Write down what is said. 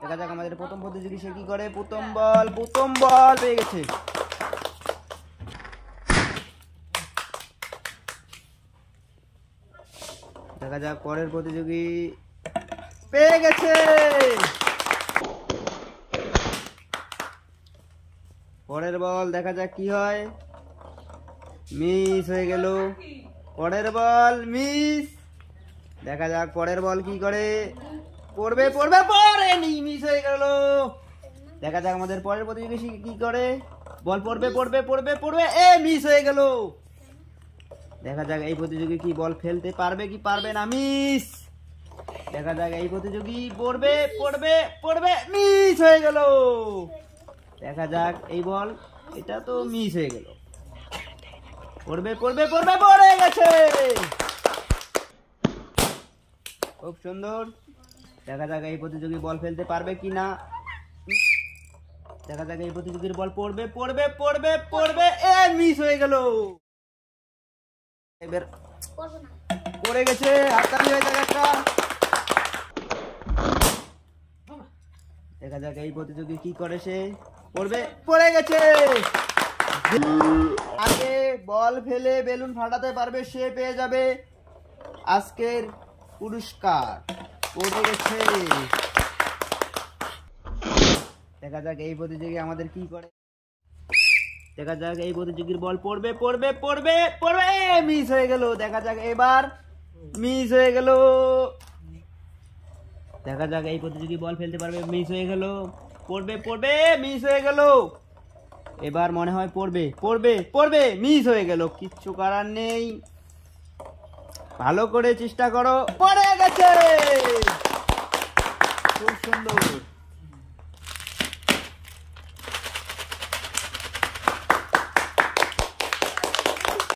দেখা যাক আমাদের প্রথম প্রতিযোগী সে কি করে। প্রথম বল পেয়ে গেছে। দেখা যাক পরের প্রতিযোগী পেয়ে গেছে। পরের বল দেখা যাক কি হয়। মিস হয়ে গেল। পরের বল মিস। দেখা যাক পরের বল কি করে। পড়েনি, মিস হয়ে গেল। দেখা যাক আমাদের পরের প্রতিযোগী কি করে। বল পড়বে এ মিস হয়ে গেল। দেখা যাক এই প্রতিযোগী কি বল ফেলতে পারবে কি পারবে না। মিস। দেখা যাক এই প্রতিযোগী পড়বে মিস হয়ে গেল। দেখা যাক এই বল, এটা তো মিস হয়ে গেল। পড়ে গেছে। খুব সুন্দর। দেখা যাক এই প্রতিযোগী বল ফেলতে পারবে কি না। দেখা যাক এই প্রতিযোগীর বল পড়বে এ মিস হয়ে গেল। এবার পড়ে গেছে। হাততালি হয়ে যাক একটা। দেখা যাক এই প্রতিযোগী কি করে। সে পড়ে গেছে। আগে বল ফেলে বেলুন ফাটাতে পারবে সে পেয়ে যাবে আজকের পুরস্কার। পড়ে গেছে। দেখা যাক এই প্রতিযোগী আমাদের কি করে। দেখা যাক এই প্রতিযোগীর বল পড়বে মিস হয়ে গেল। দেখা যাক এবার মিস হয়ে গেল। দেখা যাক এই প্রতিযোগী বল ফেলতে পারবে। মিস হয়ে গেল। পড়বে মিস হয়ে গেল। এবার মনে হয় পড়বে মিস হয়ে গেল। কিচ্ছু করার নেই, ভালো করে চেষ্টা করো। পড়ে গেছে। খুব সুন্দর।